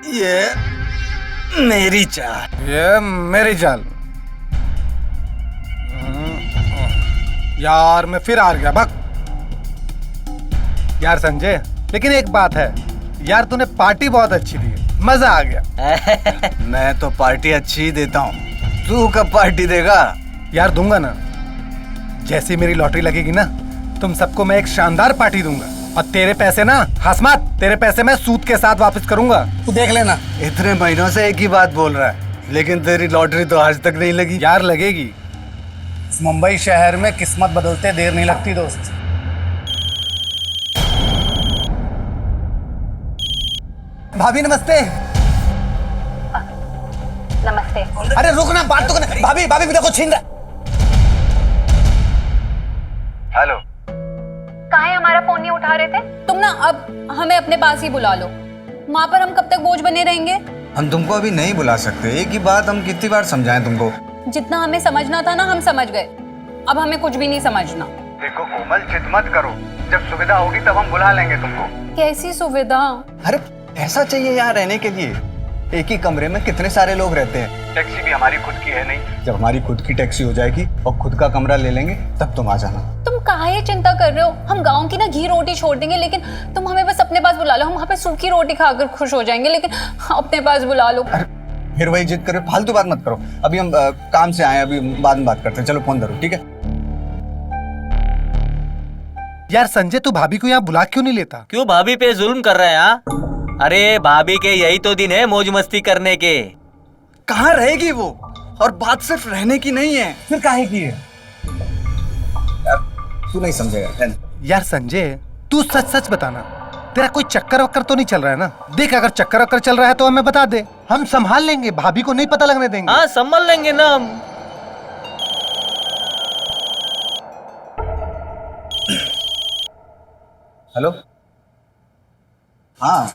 ये मेरी चाल। ये मेरी चाल। यार मैं फिर हार गया, भग। यार संजय, लेकिन एक बात है यार, तूने पार्टी बहुत अच्छी दी, मजा आ गया। मैं तो पार्टी अच्छी ही देता हूँ, तू कब पार्टी देगा? यार दूंगा ना, जैसी मेरी लॉटरी लगेगी ना, तुम सबको मैं एक शानदार पार्टी दूंगा। और तेरे पैसे ना, हंस मत, तेरे पैसे मैं सूद के साथ वापस करूंगा, तू देख लेना। इतने महीनों से एक ही बात बोल रहा है, लेकिन तेरी लॉटरी तो आज तक नहीं लगी। यार लगेगी, मुंबई शहर में किस्मत बदलते देर नहीं लगती दोस्त। भाभी नमस्ते। नमस्ते। अरे रुक ना, बात तो करना। भाभी भाभी देखो छीन रहा। हेलो, कहाँ है? हमारा फोन नहीं उठा रहे थे तुम ना, अब हमें अपने पास ही बुला लो। वहाँ पर हम कब तक बोझ बने रहेंगे? हम तुमको अभी नहीं बुला सकते, एक ही बात हम कितनी बार समझाएं तुमको। जितना हमें समझना था ना, हम समझ गए। अब हमें कुछ भी नहीं समझना। देखो कोमल, चित मत करो, जब सुविधा होगी तब हम बुला लेंगे तुमको। कैसी सुविधा? अरे ऐसा चाहिए यहाँ रहने के लिए, एक ही कमरे में कितने सारे लोग रहते हैं। टैक्सी भी हमारी खुद की है नहीं, जब हमारी खुद की टैक्सी हो जाएगी और खुद का कमरा ले लेंगे तब तुम आ जाना। तुम काहे चिंता कर रहे हो? हम गाँव की ना घी रोटी छोड़ देंगे, लेकिन तुम हमें बस अपने पास बुला लो। हम वहाँ पे सूखी रोटी खाकर खुश हो जाएंगे, लेकिन अपने पास बुला लो। फिर वही जिद करे, फालतू बात मत करो। अभी हम काम से आए, अभी बाद में बात करते हैं। चलो फोन धरो, ठीक है? यार संजय, तू भाभी को यहाँ बुला क्यों नहीं लेता? क्यों भाभी पे जुल्म कर रहे हैं? हाँ, अरे भाभी के यही तो दिन है मौज मस्ती करने के। कहाँ रहेगी वो? और बात सिर्फ रहने की नहीं है। फिर काहे की है? तू नहीं समझेगा। यार संजय, तू सच सच बताना, तेरा कोई चक्कर वक्कर तो नहीं चल रहा है ना? देख, अगर चक्कर वक्कर चल रहा है तो हमें बता दे, हम संभाल लेंगे, भाभी को नहीं पता लगने देंगे। हाँ, संभाल लेंगे ना हम। हेलो, हाँ।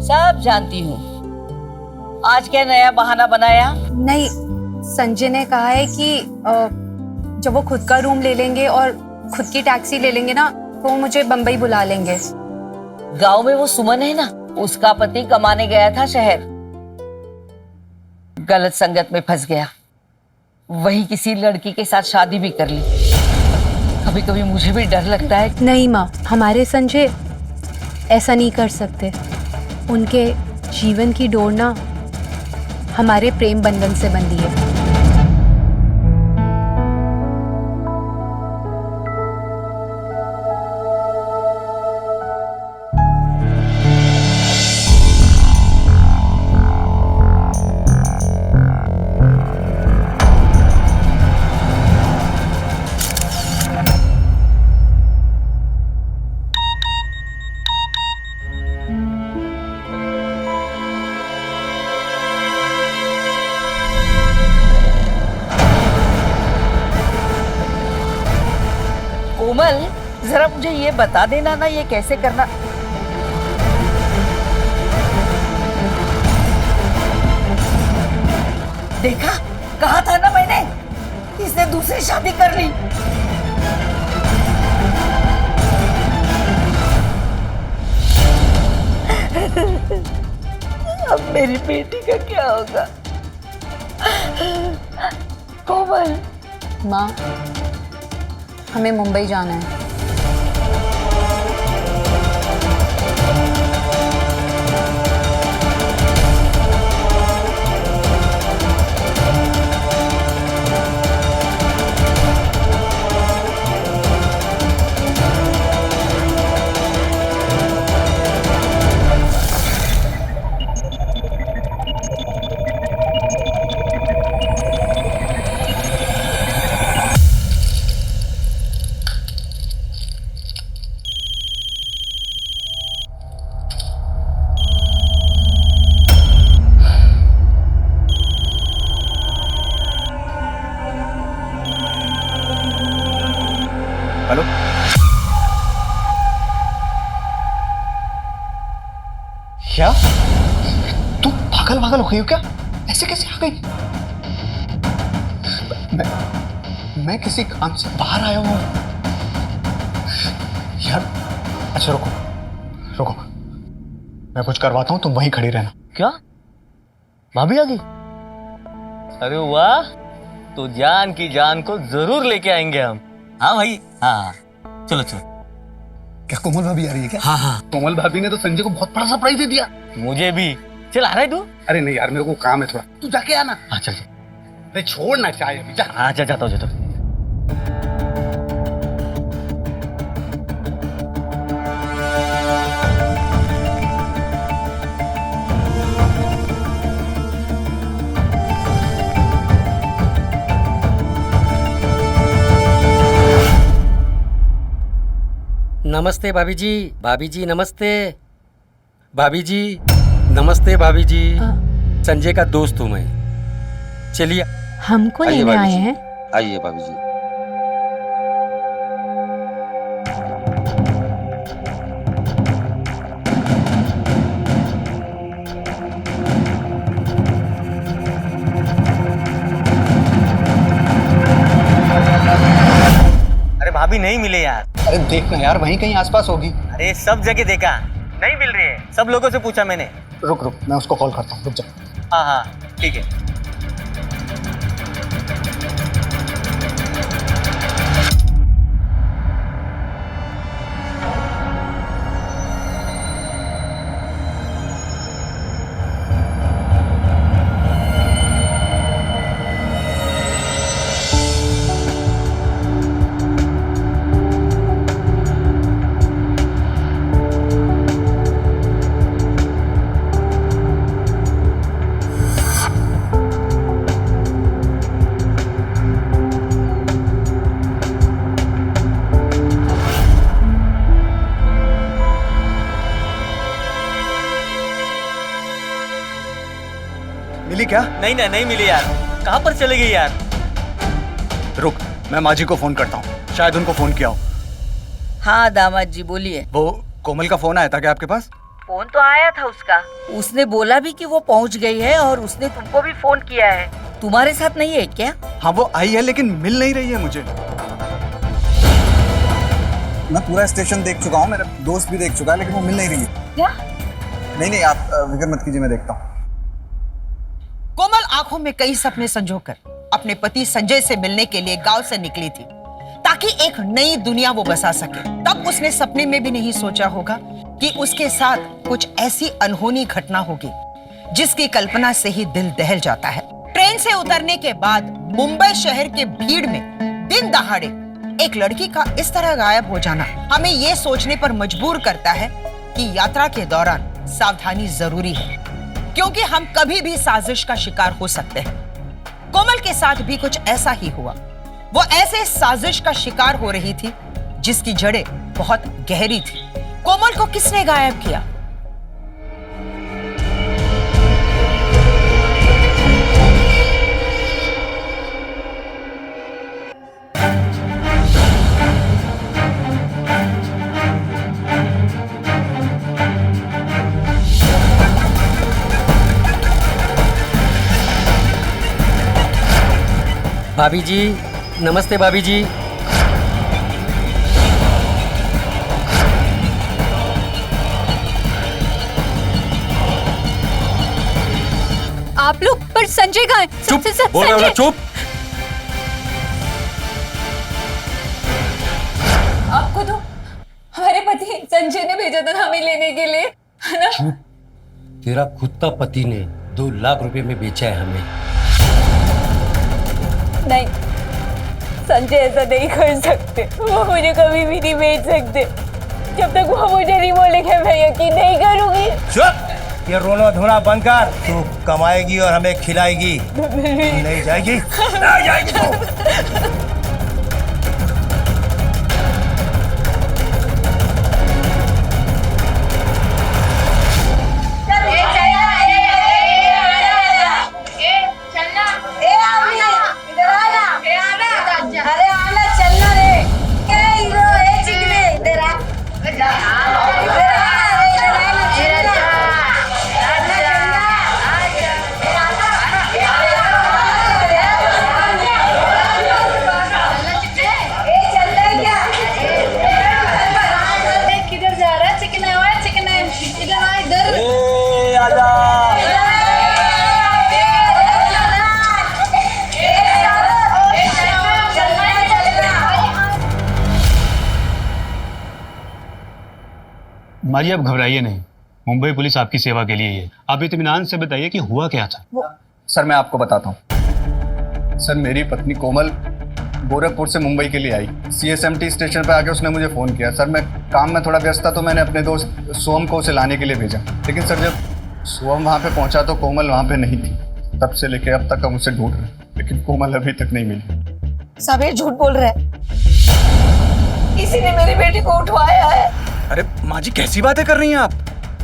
सब जानती हूँ। आज क्या नया बहाना बनाया? नहीं, संजय ने कहा है कि जब वो खुद का रूम ले लेंगे और खुद की टैक्सी ले लेंगे ना, तो वो मुझे बम्बई बुला लेंगे। गांव में वो सुमन है ना, उसका पति कमाने गया था शहर, गलत संगत में फंस गया, वही किसी लड़की के साथ शादी भी कर ली। कभी कभी मुझे भी डर लगता है। नहीं माँ, हमारे संजय ऐसा नहीं कर सकते। उनके जीवन की डोर ना हमारे प्रेम बंधन से बंधी है। कोमल, जरा मुझे ये बता देना ना, ये कैसे करना। देखा, कहा था ना मैंने, इसने दूसरी शादी कर ली। अब मेरी बेटी का क्या होगा? कोमल, माँ, हमें मुंबई जाना है। हेलो, क्या तू पागल पागल हो गई हो क्या? ऐसे कैसे आ गई? मैं किसी काम से बाहर आया हूँ यार। अच्छा रुको रुको, मैं कुछ करवाता हूँ, तुम वहीं खड़ी रहना। क्या भाभी आ गई? अरे वाह, तो जान की जान को जरूर लेके आएंगे हम। हाँ भाई, हाँ चलो चलो। क्या कोमल भाभी आ रही है क्या? हाँ हाँ, कोमल भाभी ने तो संजय को बहुत बड़ा सरप्राइज दे दिया। मुझे भी। चल आ रहा है तू? अरे नहीं यार, मेरे को काम है थोड़ा, तू जाके आना। हाँ चल चल। अरे छोड़ना चाहे अभी, जा। हाँ जाता हूँ जाता हूँ। नमस्ते भाभी जी नमस्ते। भाभी जी नमस्ते। भाभी जी संजय का दोस्त हूँ मैं। चलिए हमको आइए लेने भाभी आए जी। हैं? आइए भाभी जी। अरे भाभी नहीं मिले यार। अरे देखना यार, वहीं कहीं आसपास होगी। अरे सब जगह देखा, नहीं मिल रही है। सब लोगों से पूछा मैंने। रुक रुक, मैं उसको कॉल करता हूँ, रुक जा। हाँ हाँ ठीक है। मिली क्या? नहीं ना, नहीं मिली यार। कहाँ पर चले गई यार? रुक, मैं माँ जी को फोन करता हूँ, शायद उनको फोन किया हो। हाँ दामाद जी बोलिए। वो कोमल का फोन आया था क्या आपके पास? फोन तो आया था उसका, उसने बोला भी कि वो पहुंच गई है और उसने तुमको भी फोन किया है। तुम्हारे साथ नहीं है क्या? हाँ वो आई है, लेकिन मिल नहीं रही है मुझे। मैं पूरा स्टेशन देख चुका हूँ, मेरा दोस्त भी देख चुका है, लेकिन वो मिल नहीं रही है। क्या? नहीं आप फिक्र मत कीजिए, मैं देखता हूँ। कोमल आंखों में कई सपने संजोकर अपने पति संजय से मिलने के लिए गांव से निकली थी, ताकि एक नई दुनिया वो बसा सके। तब उसने सपने में भी नहीं सोचा होगा कि उसके साथ कुछ ऐसी अनहोनी घटना होगी जिसकी कल्पना से ही दिल दहल जाता है। ट्रेन से उतरने के बाद मुंबई शहर के भीड़ में दिन दहाड़े एक लड़की का इस तरह गायब हो जाना हमें ये सोचने पर मजबूर करता है कि यात्रा के दौरान सावधानी जरूरी है, क्योंकि हम कभी भी साजिश का शिकार हो सकते हैं। कोमल के साथ भी कुछ ऐसा ही हुआ। वो ऐसे साजिश का शिकार हो रही थी जिसकी जड़ें बहुत गहरी थी। कोमल को किसने गायब किया? भाभी जी नमस्ते। भाभी जी आप लोग, पर संजय कहाँ है? चुप, बोल रहा हूं ना, चुप। आपको तो हमारे पति संजय ने भेजा था हमें लेने के लिए, है ना? तेरा खुद का पति ने 2 लाख रुपए में बेचा है हमें। नहीं, संजय ऐसा नहीं कर सकते। वो मुझे कभी भी नहीं बेच सकते। जब तक वो मुझे नहीं बोलेंगे मैं यकीन नहीं करूंगी। चुप! ये रोना धोना बंद कर। तू कमाएगी और हमें खिलाएगी, नहीं जाएगी? नहीं जाएगी तू। माँ जी आप घबराइए नहीं, मुंबई पुलिस आपकी सेवा के लिए ही है। आप इत्मीनान से बताइए कि हुआ क्या था। सर मैं आपको बताता हूँ। सर मेरी पत्नी कोमल गोरखपुर से मुंबई के लिए आई। CSMT स्टेशन पर आके उसने मुझे फ़ोन किया। सर मैं काम में थोड़ा व्यस्त था तो मैंने अपने दोस्त सोहम को उसे लाने के लिए भेजा, लेकिन सर जब सोहम वहाँ पे पहुँचा तो कोमल वहाँ पे नहीं थी। तब से लेके अब तक हम उसे ढूंढ रहे हैं, लेकिन कोमल अभी तक नहीं मिली। साहब ये झूठ बोल रहे हैं, किसी ने मेरी बेटी को उठवाया है। अरे माँ जी कैसी बातें कर रही हैं आप,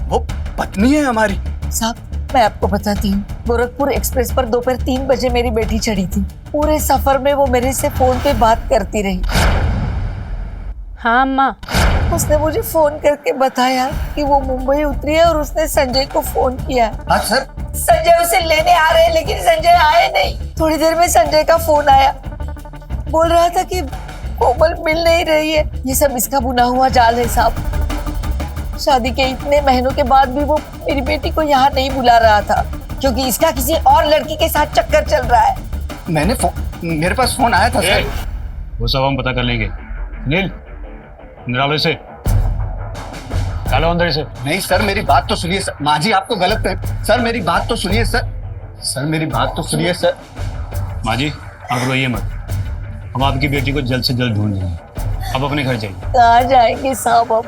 वो पत्नी है हमारी। साहब मैं आपको बताती हूँ, गोरखपुर एक्सप्रेस पर दोपहर 3 बजे मेरी बेटी चढ़ी थी। पूरे सफर में वो मेरे से फोन पे बात करती रही। हाँ अम्मा। उसने मुझे फोन करके बताया कि वो मुंबई उतरी है और उसने संजय को फोन किया। हाँ सर। संजय उसे लेने आ रहे हैं, लेकिन संजय आए नहीं। थोड़ी देर में संजय का फोन आया, बोल रहा था कि कोमल मिल नहीं रही है। ये सब इसका बुना हुआ जाल है साहब। शादी के इतने महीनों के बाद भी वो मेरी बेटी को यहाँ नहीं बुला रहा था, क्योंकि इसका किसी और लड़की के साथ चक्कर चल रहा है। मेरे पास फोन आया था सर। वो सब हम पता कर लेंगे। नील निरालो से डालो अंदर इसे। नहीं सर मेरी बात तो सुनिए सर। माँ जी आपको गलत है सर, मेरी बात तो सुनिए सर। सर मेरी बात तो सुनिए सर। माँ जी आप रोइए मत, हम आपकी बेटी को जल्द से जल्द ढूंढ लेंगे। अब अपने घर जाइए। कहाँ जाएंगे साहब अब,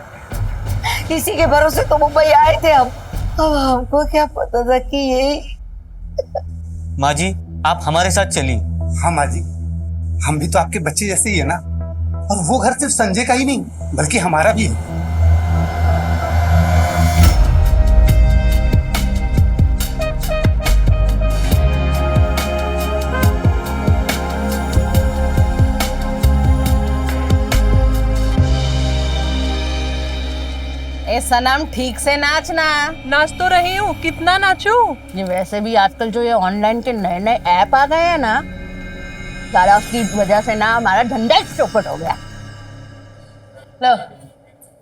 किसी के भरोसे तो मुंबई आए थे हम। अब हमको क्या पता था कि यही। माँ जी आप हमारे साथ चलिए। हाँ माँ जी, हम भी तो आपके बच्चे जैसे ही है ना, और वो घर सिर्फ संजय का ही नहीं बल्कि हमारा भी है। ए सनम ठीक से नाचना। नाच तो रही हूँ, कितना नाचूं? ये वैसे भी आजकल जो ये ऑनलाइन के नए नए ऐप आ गए हैं ना, सारा उसकी वजह से ना हमारा धंधा ही चौपट हो गया। लो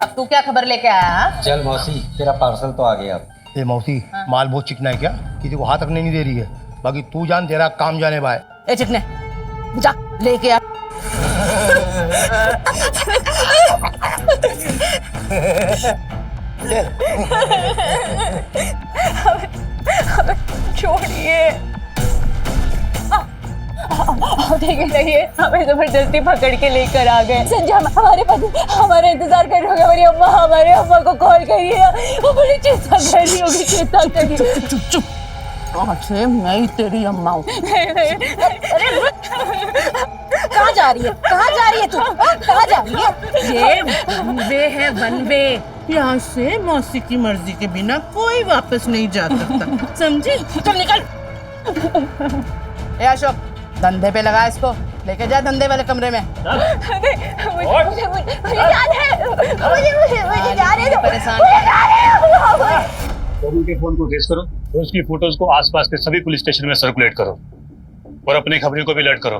अब तू क्या खबर लेके आया? हाँ? चल मौसी तेरा पार्सल तो आ गया। ए मौसी माल बहुत चिकना है क्या, किसी को हाथ रखने नहीं दे रही है। बाकी तू जान, तेरा काम जाने बाय। ए चिकने जा लेके आ। छोड़िए। देखिए देखिए हमें जबरदस्ती पकड़ के लेकर आ गए। संजय हमारे पति हमारा इंतजार कर रहे होंगे। हमारे अम्मा को कॉल करिए, वो बड़ी चिंता कर रही होगी। चिंता करिए। चुप चुप, आज से मैं ही तेरी अम्मा हूँ। कहाँ जा रही है? कहाँ जा रही है तू? कहाँ जा रही है? ये वन वे है, वन वे। यहाँ से मौसी की मर्जी के बिना कोई वापस नहीं जा सकता, समझी? चल निकल। ए अशोक धंधे पे लगा इसको, लेके जा धंधे वाले कमरे में। मुझे याद है, मुझे याद है। परेशान के फोन को ट्रेस करो और उसकी फोटोज को आसपास के सभी पुलिस स्टेशन में सर्कुलेट करो और अपनी खबरों को भी अलर्ट करो।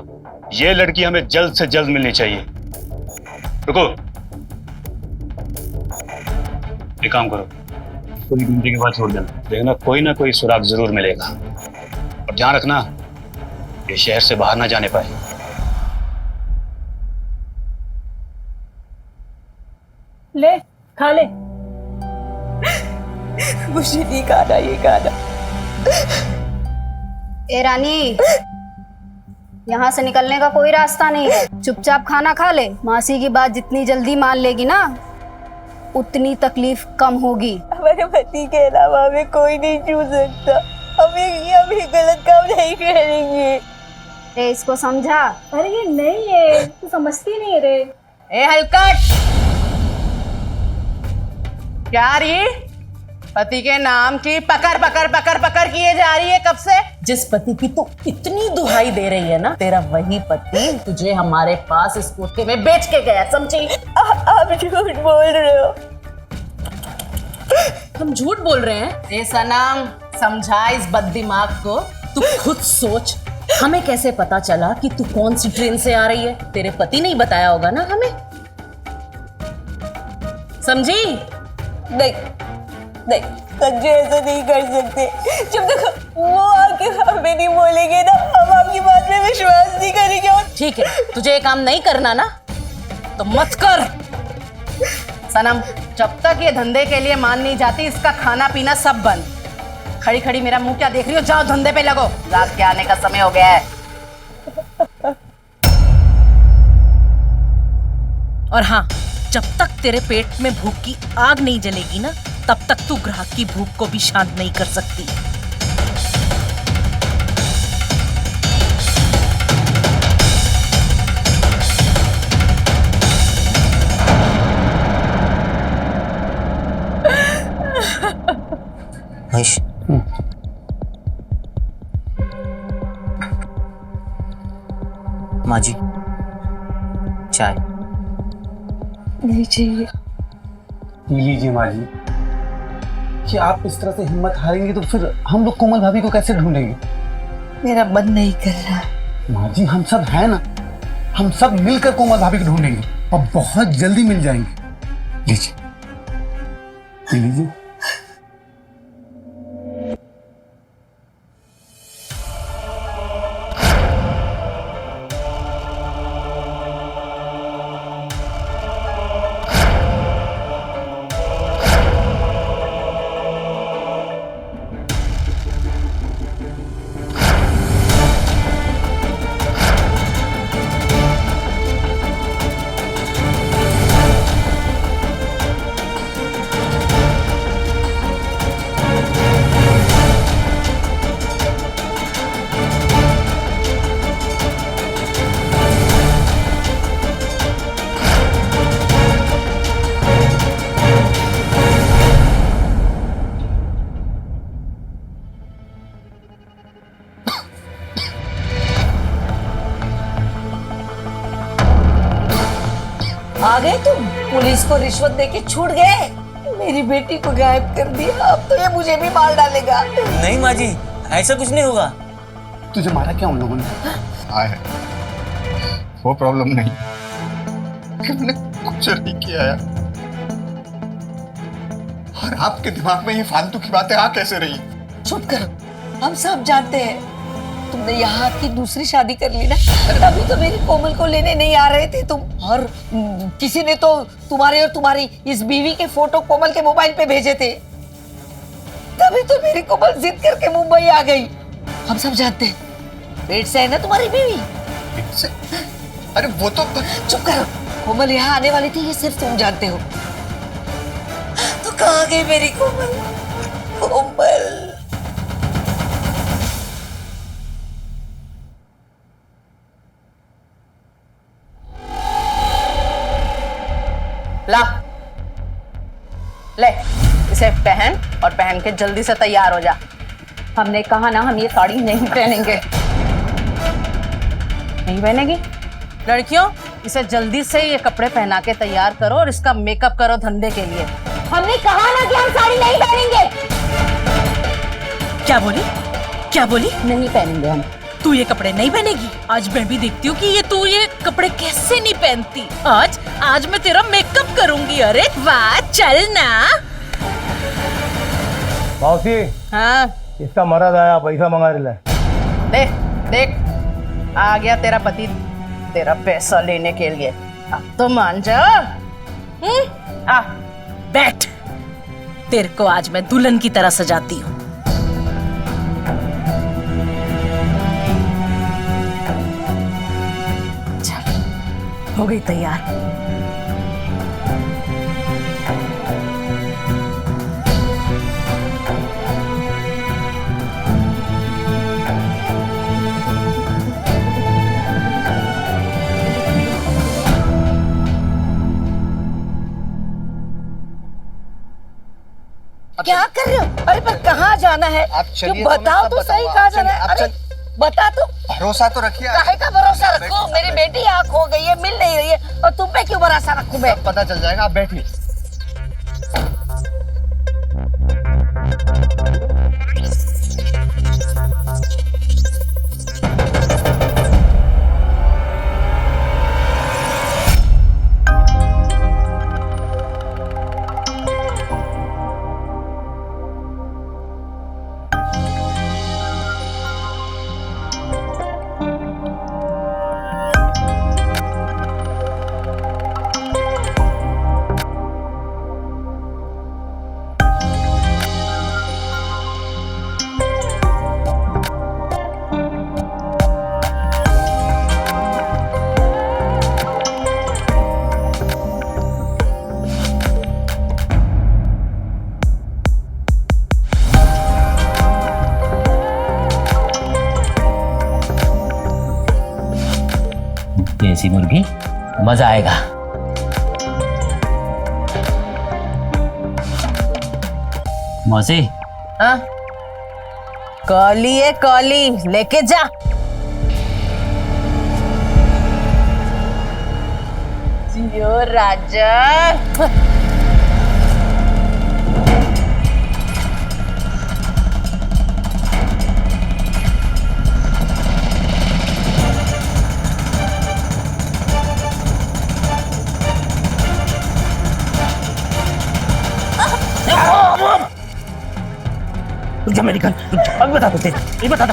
ये लड़की हमें जल्द से जल्द मिलनी चाहिए। रुको, एक काम करो, पूरी घंटे के बाद छोड़ देना। देखना कोई ना कोई सुराग जरूर मिलेगा, और ध्यान रखना ये शहर से बाहर ना जाने पाए। ले खा ले। मुझे नहीं खाना ये खाना। ए रानी, यहाँ से निकलने का कोई रास्ता नहीं है। चुपचाप खाना खा ले। मासी की बात जितनी जल्दी मान लेगी ना, उतनी तकलीफ कम होगी। हमारे पति के अलावा हमें कोई नहीं छू सकता। हम ये गलत काम नहीं करेंगे। ए इसको समझा। अरे ये नहीं है, तू समझती नहीं रे। ए हलकट, क्या रही पति के नाम की पकड़ पकड़ पकड़ पकड़ किए जा रही है कब से? जिस पति की तू इतनी दुहाई दे रही है ना, तेरा वही पति तुझे हमारे पास इस कोठे में बेच के गया, समझी? आप झूठ बोल रहे हो। हम झूठ बोल रहे हैं? ए सनम समझा इस बददिमाग को। तू खुद सोच, हमें कैसे पता चला कि तू कौन सी ट्रेन से आ रही है? तेरे पति नहीं बताया होगा ना हमें, समझी? नहीं नहीं, संजय ऐसा नहीं कर सकते। जब तक वो आके हमें नहीं बोलेंगे ना, हम आपकी बात में विश्वास नहीं करेंगे। और ठीक है, तुझे ये काम नहीं करना ना तो मत कर। सनम, जब तक ये धंधे के लिए मान नहीं जाती इसका खाना पीना सब बंद। खड़ी खड़ी मेरा मुंह क्या देख रही हो? जाओ धंधे पे लगो, रात के आने का समय हो गया है। और हाँ, जब तक तेरे पेट में भूख की आग नहीं जलेगी ना, तब तक तू ग्राहक की भूख को भी शांत नहीं कर सकती। महेश, माँ जी चाय। नहीं चाहिए। पी लीजिए माँ जी। कि आप इस तरह से हिम्मत हारेंगे तो फिर हम लोग कोमल भाभी को कैसे ढूंढेंगे? मेरा मन नहीं कर रहा। माँ जी हम सब हैं ना, हम सब मिलकर कोमल भाभी को ढूंढेंगे और बहुत जल्दी मिल जाएंगे। लीजिए पी लीजिए। आ गए तुम? पुलिस को रिश्वत देके छूट गए? मेरी बेटी को गायब कर दिया, अब तो ये मुझे भी मार डालेगा। नहीं माँ जी, ऐसा कुछ नहीं होगा। तुझे मारा क्या उन लोगों ने? आए वो प्रॉब्लम नहीं, मैंने कुछ नहीं किया है। और आपके दिमाग में ये फालतू की बातें आ कैसे रही? चुप करो, हम सब जानते हैं तुमने यहाँ की दूसरी शादी कर ली ना, तभी तो मेरी कोमल को लेने नहीं आ रहे थे तुम। और किसी ने तो तुम्हारे और तुम्हारी इस बीवी के फोटो कोमल के मोबाइल पे भेजे थे, तभी तो मेरी कोमल जिद करके मुंबई आ गई। हम सब जानते हैं पेट से है ना तुम्हारी बीवी। पेट से? अरे वो तो चुप करो, कोमल यहाँ आने वाली थी ये सिर्फ तुम जानते हो। तो कहाँ गई मेरी कोमल? कोमल ला, ले इसे पहन और पहन के जल्दी से तैयार हो जा। हमने कहा ना हम ये साड़ी नहीं पहनेंगे। नहीं पहनेगी? लड़कियों, इसे जल्दी से ये कपड़े पहना के तैयार करो और इसका मेकअप करो धंधे के लिए। हमने कहा ना कि हम साड़ी नहीं पहनेंगे। क्या बोली? क्या बोली? नहीं पहनेंगे हम। तू ये कपड़े नहीं पहनेगी? आज मैं भी देखती हूँ कि तू ये कपड़े कैसे नहीं पहनती। आज मैं तेरा मेकअप करूंगी। अरे वाह, चल ना। मौसी, हाँ इसका मर्द आया, पैसा मंगा रहा है। देख देख, आ गया तेरा पति तेरा पैसा लेने के लिए। अब तो मान जा। आ बैठ, तेरे को आज मैं दुल्हन की तरह सजाती हूँ। हो गई तैयार। क्या कर रहे हो? अरे पर कहाँ जाना है? आप चलिए, क्यों बताओ तो सही, कहाँ जाना है? अरे बता तो। भरोसा तो रखिए। काहे का भरोसा रखो? मेरी बेटी यहाँ खो गई है, मिल नहीं रही है, और तुम पे क्यों भरोसा रखूं मैं? पता चल जाएगा, आप बैठिए। देसी मुर्गी, मजा आएगा। मौसी, हाँ? कॉली है कॉली, लेके जा। जियो राजा। रुक जा मेरी गन, रुक जा, अब बता तुझे, ये बता दो,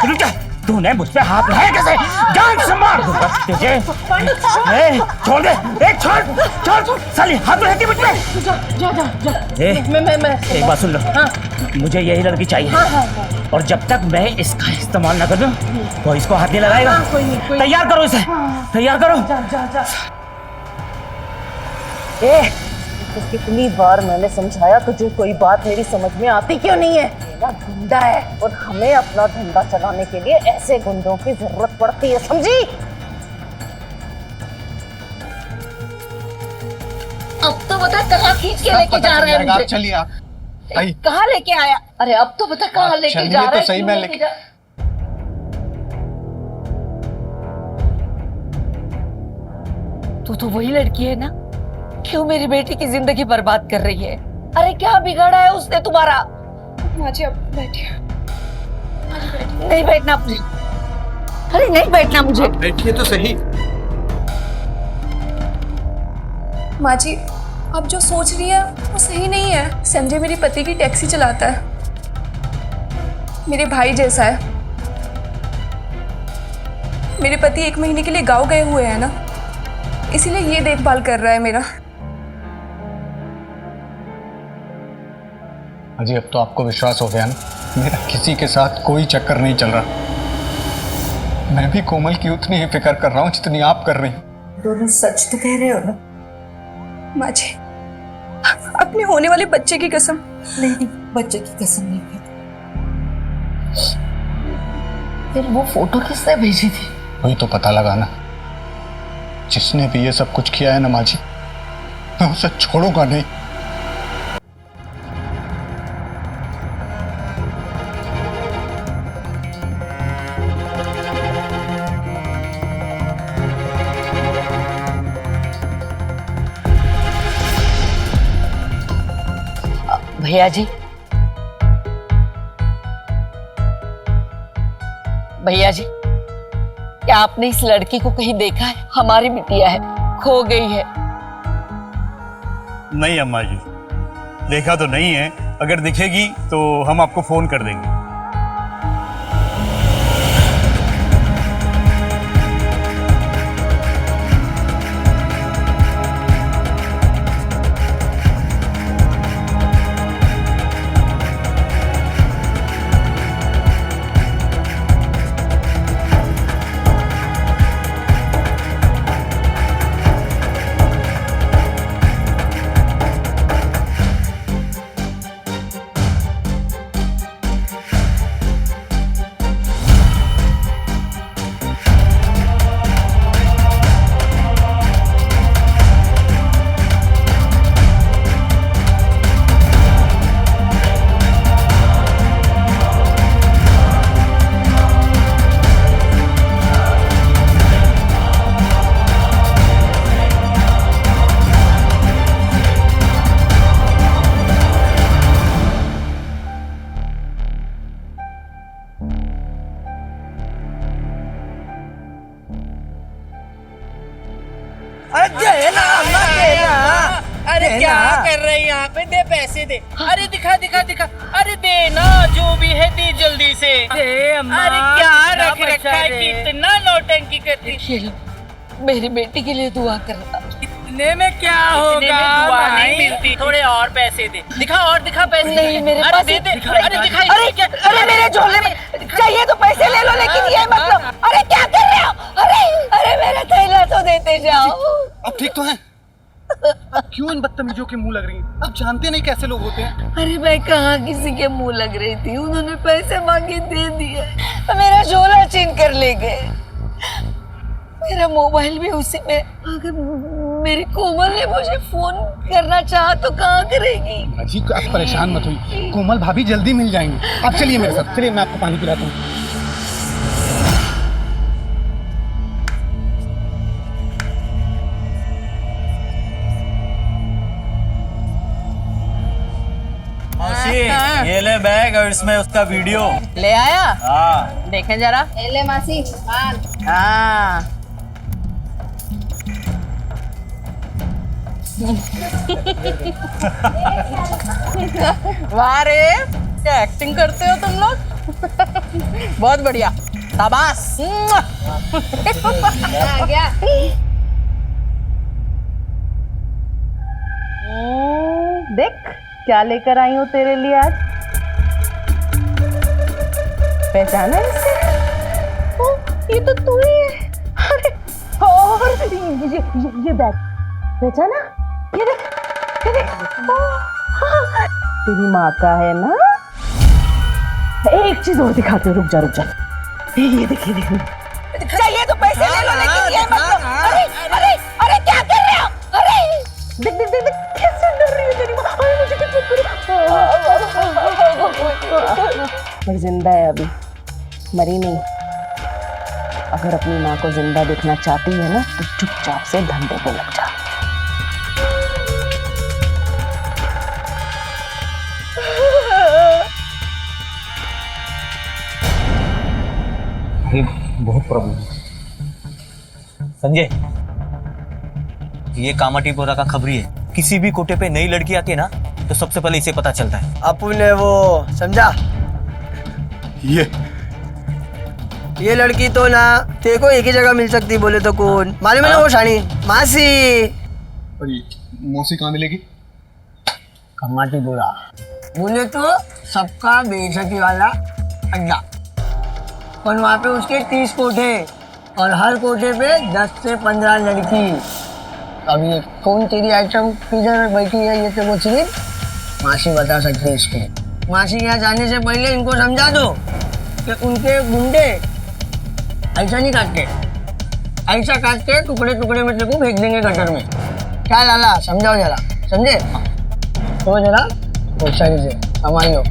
रुक जा, तूने मुझ पे हाथ लगाया कैसे? जान से मार दूंगा तुझे। ए, छोड़ दे, ए, छोड़, साली हाथ रहती मुझ पे। ए, मैं एक बात सुन लो, हाँ। मुझे यही लड़की चाहिए, हाँ। और जब तक मैं इसका इस्तेमाल न कर दूं, तो इसको हाथ नहीं लगाएगा। कोई नहीं। तैयार करो इसे, तैयार करो। जा। ए, तो कितनी बार मैंने समझाया तुझे, कोई बात मेरी समझ में आती क्यों नहीं है? मेरा धंधा है और हमें अपना धंधा चलाने के लिए ऐसे गुंडों की जरूरत पड़ती है, समझी? अब तो बता कहाँ खींच के लेके जा रहे हैं आप मुझे? चलिए, आप आई। कहाँ लेके आया? अरे अब तो बता कहाँ लेके चलिए जा रहा तो है? सही, क्यों मैं लेके लेके- जा- तू तो वही लड़की है ना, क्यों मेरी बेटी की जिंदगी बर्बाद कर रही है? अरे क्या बिगाड़ा है उसने तुम्हारा? माजी अब बैठिए। नहीं बैठना मुझे, अरे नहीं बैठना मुझे। बैठिए तो सही। माँ जी, आप जो सोच रही है वो सही नहीं है। संजय मेरे पति की टैक्सी चलाता है, मेरे भाई जैसा है। मेरे पति 1 महीने के लिए गांव गए हुए हैं ना, इसीलिए ये देखभाल कर रहा है मेरा। अजी अब तो आपको विश्वास हो गया ना, मेरा किसी के साथ कोई चक्कर नहीं चल रहा। मैं भी कोमल की उतनी ही फिक्र कर रहा हूँ जितनी आप कर रही हैं। दोनों सच तो कह रहे हो ना? माँ जी, अपने होने वाले बच्चे की कसम। नहीं, बच्चे की कसम नहीं खाती। फिर वो फोटो किसने भेजी थी? वही तो पता लगाना। जिसने भी ये सब कुछ किया है ना माँ जी, मैं उसे छोड़ूंगा नहीं। भैया जी, भैया जी, क्या आपने इस लड़की को कहीं देखा है? हमारी बिटिया है, खो गई है। नहीं अम्मा जी, देखा तो नहीं है। अगर दिखेगी तो हम आपको फोन कर देंगे। अरे क्या कर रहे हैं यहाँ पे? दे पैसे दे। अरे दिखा दिखा दिखा। अरे दे ना, जो भी है दे जल्दी से। दे अम्मा। अरे क्या रख रखा है, कितना नौटंकी करती। ये लो, मेरी बेटी के लिए दुआ करना। इतने में क्या होगा? दुआ नहीं मिलती, थोड़े और पैसे दे। दिखा और दिखा पैसे। नहीं, मेरे अरे पास दे दे। अरे दिखा। अरे क्या? अरे मेरे झोले में चाहिए तो पैसे ले लो, लेकिन ये मतलब अरे क्या कर रहे हो? अरे मेरा थैला तो देते जाओ। अब ठीक तो है? अब क्यों इन बदतमीजों के मुंह लग रही हैं? आप जानते नहीं कैसे लोग होते हैं। अरे मैं कहाँ किसी के मुंह लग रही थी, उन्होंने पैसे मांगे दे दिए, मेरा झोला छीन कर ले गए। मेरा मोबाइल भी उसी में। अगर मेरी कोमल ने मुझे फोन करना चाहा तो कहाँ करेगी? जी आप परेशान मत होइए, कोमल भाभी जल्दी मिल जाएंगी। आप चलिए मेरे साथ, चलिए मैं आपको पानी पिलाता हूँ। ये ले बैग और इसमें उसका वीडियो। ले आया? हाँ। देखें जरा। ले मासी। हाँ। वाह रे, क्या एक्टिंग करते हो तुम लोग। बहुत बढ़िया, शाबाश। आ गया। देख क्या लेकर आई हूँ तेरे लिए आज। पहचाना इसे? ओ, ये तो तू ही है। अरे और ये बैग पहचाना? ये देख, ये देख। ओ, हाँ, तेरी माँ का है ना। एक चीज और दिखाते हो, रुक जा रुक जा। ये देख, ये देख। चाहिए तो पैसे ले लो, लेकिन ये मत लो। अरे अरे अरे क्या कर रहे हो? अरे देख देख देख देख, कैसे डर रही है तेरी माँ। अरे मुझे कुछ मत करो। पर जिंदा है अभी, मरी नहीं। अगर अपनी माँ को जिंदा देखना चाहती है ना तो चुपचाप से धंधे पे लग जा। बहुत प्रॉब्लम है संजय। ये कामाटीपुरा का खबरी है। किसी भी कोटे पे नई लड़की आती है ना तो सबसे पहले इसे पता चलता है। अपू ने वो समझा, ये लड़की तो ना तेरे को एक ही जगह मिल सकती बोले तो कौन मालूम है ना? वो शानी मासी। और ये मौसी कहाँ मिलेगी? कामाटीपुरा बोले तो सबका बेइज्जती वाला अड्डा, पर वहाँ पे उसके 30 कोठे और हर कोठे पे 10 से 15 लड़की। अब ये कौन तेरी आइटम किधर बैठी है ये तो वो सिर्फ मासी बता सकती है इसको। मासी के यहाँ जाने से पहले इनको समझा दो कि उनके गुंडे ऐसा नहीं काटते, ऐसा काटते टुकड़े टुकड़े में तेरे को फेंक देंगे गटर में। क्या लाला समझाओ जरा, समझे? तो जरा होशियारी से संभाल लो।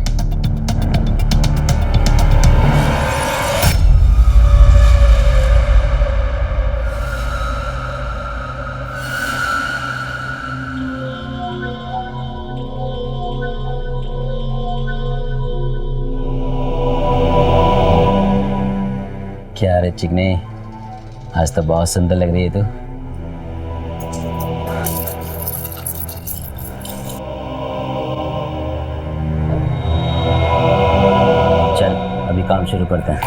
क्या रे चिकने, आज तो बहुत सुंदर लग रही है तू। चल अभी काम शुरू करते हैं।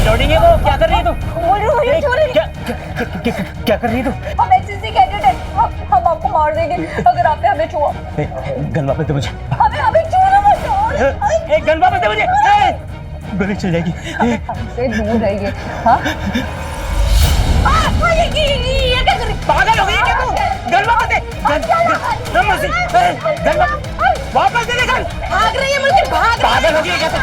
लौटेंगे वो, क्या कर रही है तू? क्या कर रही है तू? हम एचएससी कैडेट हैं, हम आपको मार देंगे अगर आपने हमें छुआ। गन वापस दे मुझे। हमें छुआ मत। गन वापस दे मुझे। गोली चल जाएगी। हमसे दूर रहिए। हाँ? ये क्या कर रही? पागल हो गई है क्या तू? गन वापस दे। गन वापस दे। गन भाग रही है मुझे, भाग। पागल हो गई है क्या तू?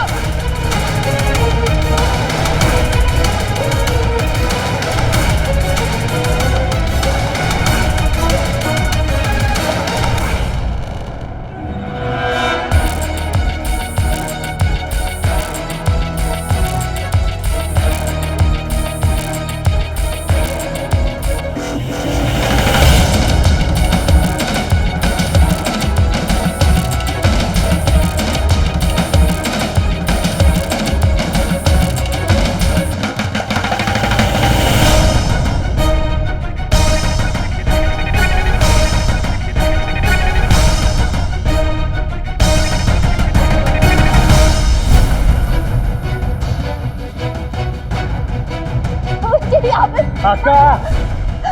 काका,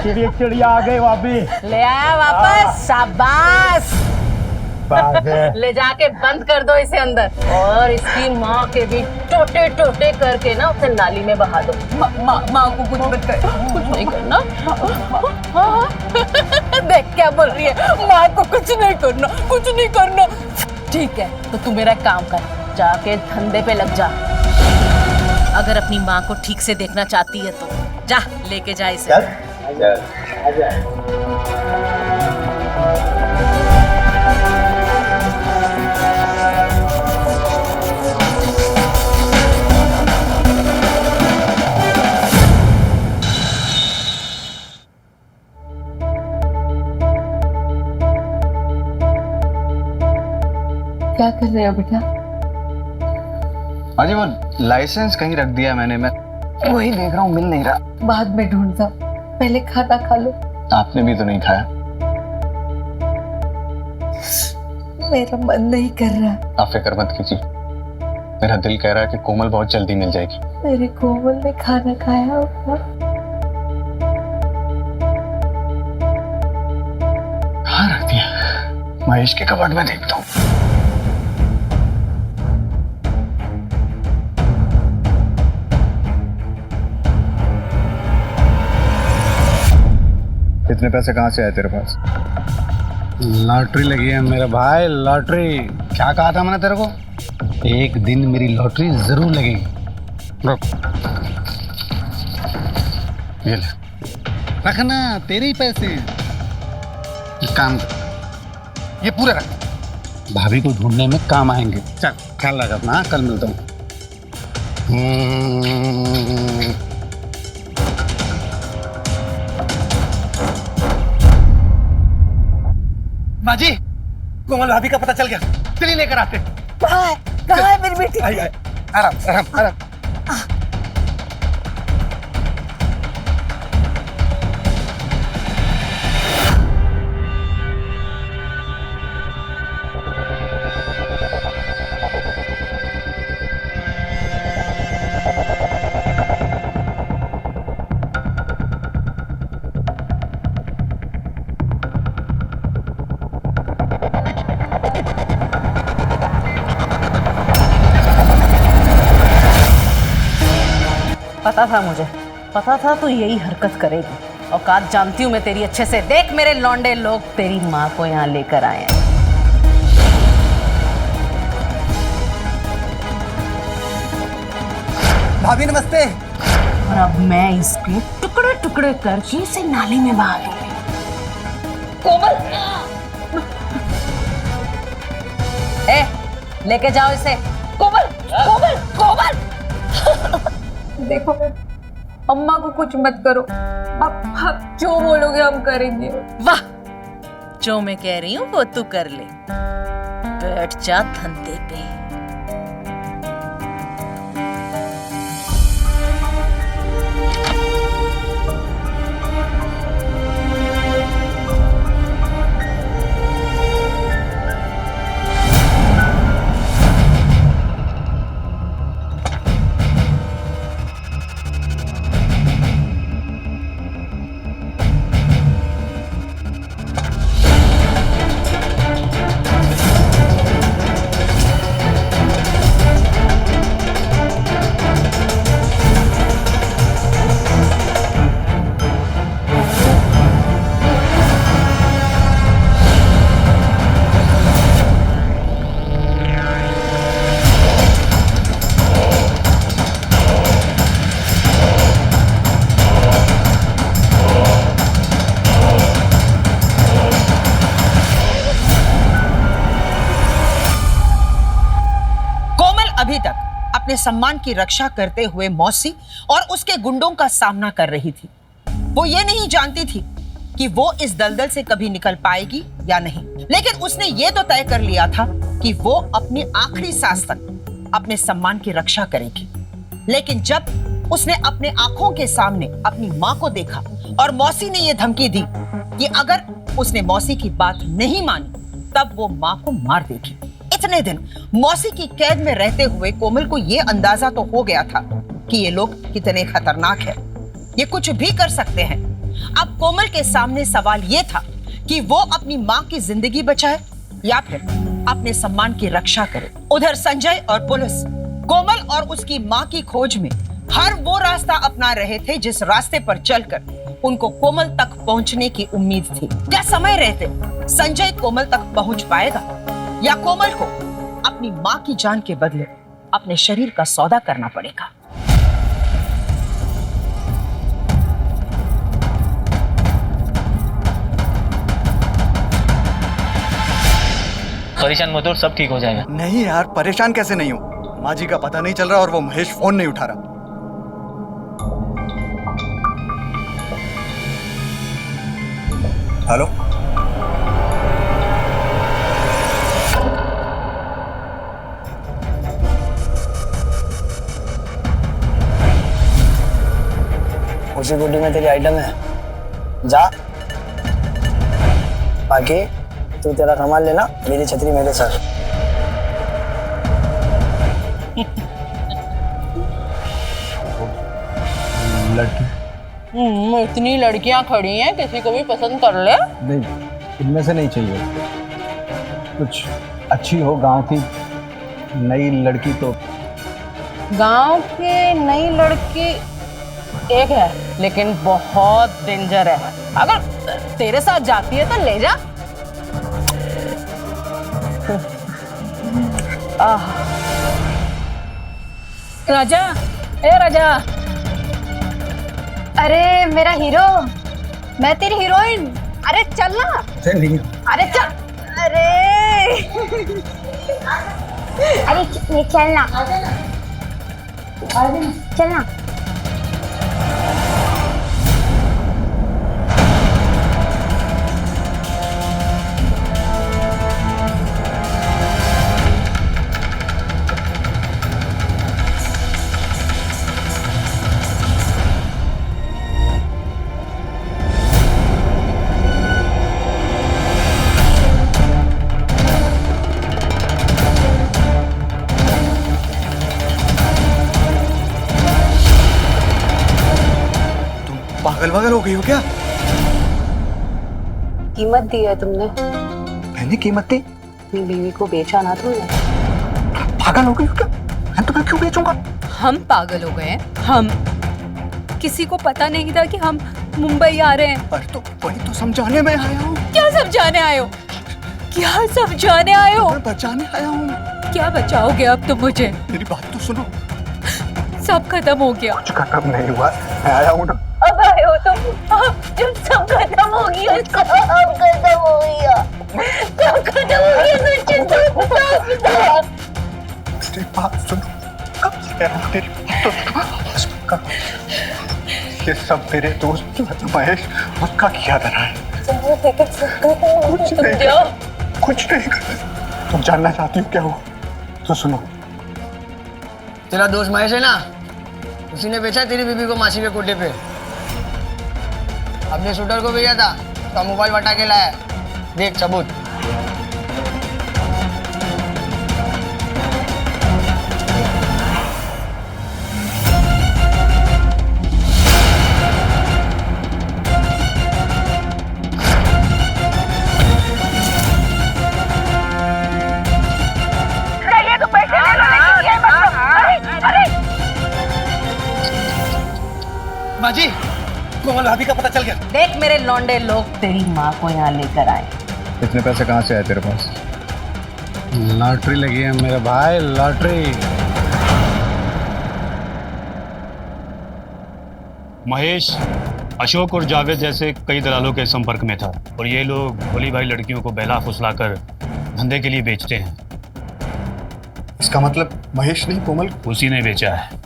ये चिड़िया आ गए वापस। ले आया वापस, शाबाश। ले जाके बंद कर दो इसे अंदर और इसकी माँ के भी टोटे टोटे करके ना उसे नाली में बहा दो। माँ को कुछ मत कर, कुछ नहीं करना। देख क्या बोल रही है, माँ को कुछ नहीं करना, कुछ नहीं करना। ठीक है तो तू मेरा काम कर, जाके धंधे पे लग जा। अगर अपनी माँ को ठीक से देखना चाहती है तो जा लेके जा इसे। क्या कर रहे हो बेटा? हाँ जी, वो लाइसेंस कहीं रख दिया मैंने, मैं वही देख रहा हूँ, मिल नहीं रहा। बाद में ढूंढता, पहले खाना खा लो। आपने भी तो नहीं खाया। मेरा मन नहीं कर रहा। आप फिक्र मत कीजिए, मेरा दिल कह रहा है कि कोमल बहुत जल्दी मिल जाएगी। मेरे कोमल ने खाना खाया होगा। कहाँ रख दिया? महेश के कबर्ड में देखता हूँ। इतने पैसे कहाँ से आए तेरे पास? लॉटरी लगी है मेरे भाई, लॉटरी। क्या कहा था मैंने तेरे को? एक दिन मेरी लॉटरी जरूर लगेगी। रुक, ये ले। रखना, तेरे ही पैसे हैं। एक काम कर, ये पूरा रख, भाभी को ढूंढने में काम आएंगे। चल ख्याल रख अपना, कल मिलता हूँ। बाजी, कोमल भाभी का पता चल गया, चलिए लेकर आते। कहाँ है मेरी बेटी? आई, आई, आराम आराम आराम। पता था मुझे, पता था तू यही हरकत करेगी। औकात जानती हूँ मैं तेरी अच्छे से। देख मेरे लौंडे लोग तेरी माँ को यहाँ लेकर आए हैं। भाभी नमस्ते। और अब मैं इसके टुकड़े टुकड़े करके इसे नाली में बहा दूंगी। कोमल, लेके जाओ इसे। कोमल, कोमल, कोमल। देखो, अम्मा को कुछ मत करो। आप जो बोलोगे हम करेंगे। वाह, जो मैं कह रही हूँ वो तू कर ले। बैठ जा धंधे पे। अभी तक अपने सम्मान की रक्षा करते हुए मौसी और उसके गुंडों का सामना कर रही थी। वो ये नहीं जानती थी कि वो इस दलदल से कभी निकल पाएगी या नहीं, लेकिन उसने ये तो तय कर लिया था कि वो अपनी आखिरी सांस तक अपने सम्मान की रक्षा करेगी। लेकिन जब उसने अपने आंखों के सामने अपनी माँ को देखा और मौसी ने ये धमकी दी कि अगर उसने मौसी की बात नहीं मानी तब वो माँ को मार देगी। इतने दिन मौसी की कैद में रहते हुए कोमल को ये अंदाजा तो हो गया था कि ये लोग कितने खतरनाक हैं, ये कुछ भी कर सकते हैं। अब कोमल के सामने सवाल ये था कि वो अपनी माँ की जिंदगी बचाए या फिर अपने सम्मान की रक्षा करे। उधर संजय और पुलिस कोमल और उसकी माँ की खोज में हर वो रास्ता अपना रहे थे जिस रास्ते पर चलकर उनको कोमल तक पहुंचने की उम्मीद थी। क्या समय रहते संजय कोमल तक पहुंच पाएगा या कोमल को अपनी माँ की जान के बदले अपने शरीर का सौदा करना पड़ेगा? परेशान मत हो, सब ठीक हो जाएगा। नहीं यार, परेशान कैसे नहीं हूँ? माँ जी का पता नहीं चल रहा और वो महेश फोन नहीं उठा रहा। हेलो, उसी गुड्डी में तेरी आइटम है, जा। बाकी तू तेरा सामान लेना, मेरी छतरी मेरे सर। लड़की इतनी लड़कियां खड़ी हैं, किसी को भी पसंद कर ले। नहीं, इनमें से नहीं चाहिए। कुछ अच्छी हो, गांव की नई लड़की। तो गांव की नई लड़की एक है, लेकिन बहुत डेंजर है। अगर तेरे साथ जाती है तो ले जा। राजा, ए राजा। अरे मेरा हीरो, मैं तेरी हीरोइन। अरे चल ना। अरे चल। अरे अरे चलना, चलना। पागल वागल हो गई हो क्या? कीमत दी है तुमने, मैंने कीमत दी? अपनी बीवी को बेचा ना तुमने। पागल हो गई हो क्या? मैं तुम्हें क्यों बेचूंगा? हम पागल हो गए हैं, हम। किसी को पता नहीं था कि हम मुंबई आ रहे हैं। पर तो वही तो समझाने में आया हूँ। क्या समझाने आए हो? क्या समझाने आए हो? बचाने आया हूँ। क्या बचाओगे अब तुम मुझे? मेरी बात तो सुनो। सब खत्म हो गया। कुछ खत्म नहीं हुआ, मैं आया हूँ ना। अब आए हो तुम? जब सब खत्म हो गया, सब खत्म हो गया, सब खत्म हो गया, सचिन बता। मेरी बात सुनो, तेरी बात तो सुनो। ये सब तेरे दोस्त महेश, उसका किया धरा है। कुछ नहीं कर। तुम जानना चाहती हो क्या हुआ? तो सुनो। तेरा दोस्त महेश है ना, उसी ने बेचा तेरी बीबी को मासी के कोटे पे। अपने शूटर को भेजा था, उसका मोबाइल बटा के लाया। देख सबूत। माँ जी, कोमल भाभी का पता चल गया। देख मेरे लौंडे लोग तेरी माँ को यहाँ लेकर आए। इतने पैसे कहाँ से आए तेरे पास? लॉटरी लगी है मेरे भाई, लॉटरी। महेश अशोक और जावेद जैसे कई दलालों के संपर्क में था और ये लोग भोली भाई लड़कियों को बहला फुसलाकर धंधे के लिए बेचते हैं। इसका मतलब महेश नहीं, कोमल? उसी ने बेचा है।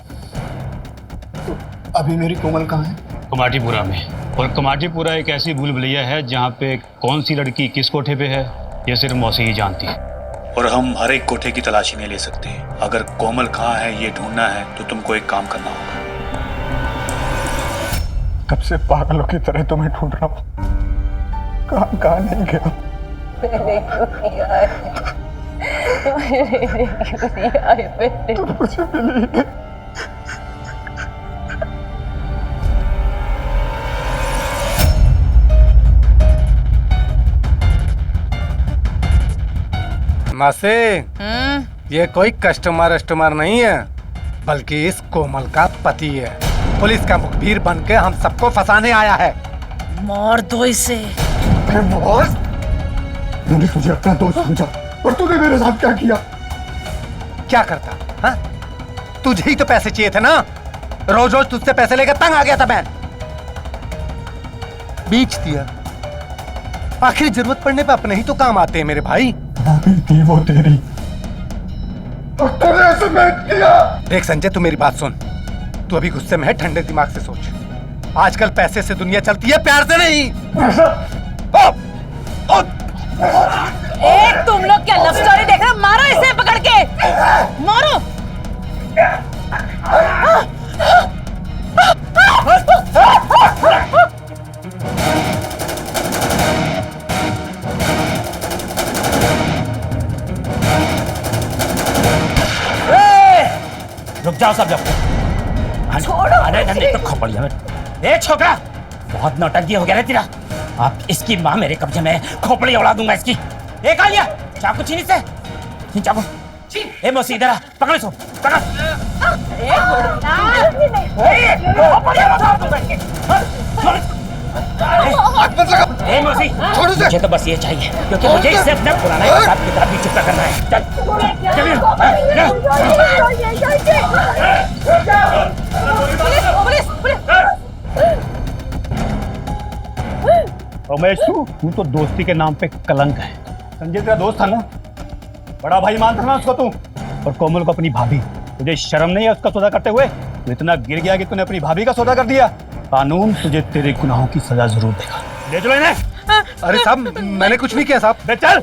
अभी मेरी कोमल कहाँ है? कमाटीपुरा में। और कमाटीपुरा एक ऐसी भूल भुलैया है जहाँ पे कौन सी लड़की किस कोठे पे है ये सिर्फ मौसी ही जानती है। और हम हर एक कोठे की तलाशी नहीं ले सकते। अगर कोमल कहाँ है ये ढूंढना है तो तुमको एक काम करना होगा। तब से पागलों की तरह तुम्हें ढूंढ रहा हूँ, कहाँ नहीं गया। तुम मुझे मिली। मासे, ये कोई कस्टमर नहीं है, बल्कि इस कोमल का पति है। पुलिस का मुखबिर बन के हम सबको फंसाने आया है। मार दो इसे। बॉस, मैंने तुझे अपना दोस्त समझा और तूने मेरे साथ क्या किया? क्या करता? हाँ? तुझे ही तो पैसे चाहिए थे ना। रोज रोज तुझसे पैसे लेकर तंग आ गया था मैं। बेच दिया। आखिर जरूरत पड़ने पे अपने ही तो काम आते हैं मेरे भाई। शादी थी वो तेरी, और तूने ऐसे मैं किया। देख संजय, तू मेरी बात सुन। तू अभी गुस्से में है, ठंडे दिमाग से सोच। आजकल पैसे से दुनिया चलती है, प्यार से नहीं। तुम लोग क्या लव स्टोरी देख रहे हो? मारो इसे पकड़ के, मारो। रुक जाओ सब लोग। छोड़ो अरे नहीं तो खोपड़िया में। ए छोकरा, बहुत नौटंकी हो गया रे तेरा। अब इसकी माँ मेरे कब्जे में, खोपड़ी उड़ा दूंगा इसकी। एक आ गया चाकू, छीनी से छीन चाकू। ए मौसी इधर आ, पकड़ इसको, पकड़। ए मौसी, मुझे तो बस ये चाहिए, क्योंकि मुझे इससे अपना पुराना हिसाब किताब भी चुकता करना है। चल रमेश, तू तो दोस्ती के नाम पे कलंक है। संजय तेरा दोस्त था ना, बड़ा भाई मानता ना उसको तू। और कोमल को अपनी भाभी, तुझे शर्म नहीं है उसका सौदा करते हुए? तू इतना गिर गया कि तूने अपनी भाभी का सौदा कर दिया। कानून तुझे तेरे गुनाहों की सजा जरूर देगा। ले चलो इन्हें। अरे साहब, मैंने कुछ नहीं किया साहब। ले चल।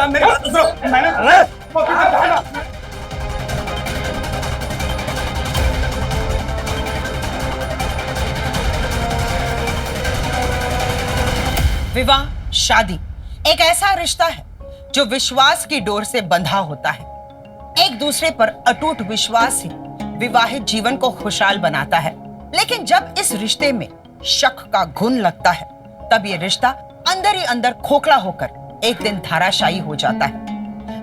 मेरी बात तो सुनो। मैंने विवाह, शादी एक ऐसा रिश्ता है जो विश्वास की डोर से बंधा होता है। एक दूसरे पर अटूट विश्वास ही विवाहित जीवन को खुशहाल बनाता है। लेकिन जब इस रिश्ते में शक का घुन लगता है, तब ये रिश्ता अंदर ही अंदर खोखला होकर एक दिन धाराशायी हो जाता है।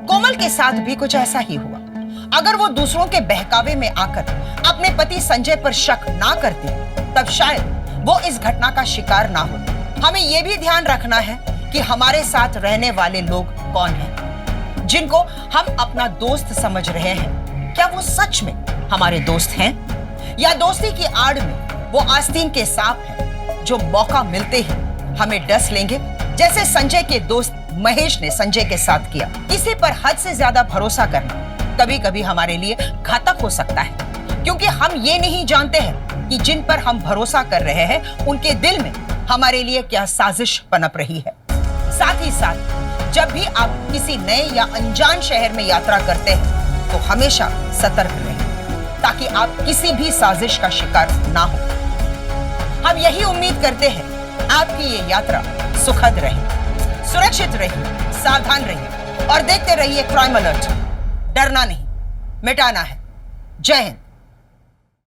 कोमल के साथ भी कुछ ऐसा ही हुआ। अगर वो दूसरों के बहकावे में आकर अपने पति संजय पर शक ना करती, तब शायद वो इस घटना का शिकार ना होती। हमें यह भी ध्यान रखना है कि हमारे साथ रहने वाले लोग कौन हैं, जिनको हम अपना दोस्त समझ रहे हैं। क्या वो सच में हमारे दोस्त हैं, या दोस्ती की आड़ में वो आस्तीन के सांप हैं जो मौका मिलते ही हमें डस लेंगे, जैसे संजय के दोस्त महेश ने संजय के साथ किया। किसी पर हद से ज्यादा भरोसा करना कभी कभी हमारे लिए घातक हो सकता है, क्योंकि हम ये नहीं जानते हैं कि जिन पर हम भरोसा कर रहे हैं उनके दिल में हमारे लिए क्या साजिश पनप रही है। साथ ही साथ जब भी आप किसी नए या अनजान शहर में यात्रा करते हैं तो हमेशा सतर्क रहें, ताकि आप किसी भी साजिश का शिकार ना हो। हम यही उम्मीद करते हैं आपकी ये यात्रा सुखद रहे, सुरक्षित रहिए, सावधान रहिए और देखते रहिए क्राइम अलर्ट। डरना नहीं, मिटाना है। जय हिंद।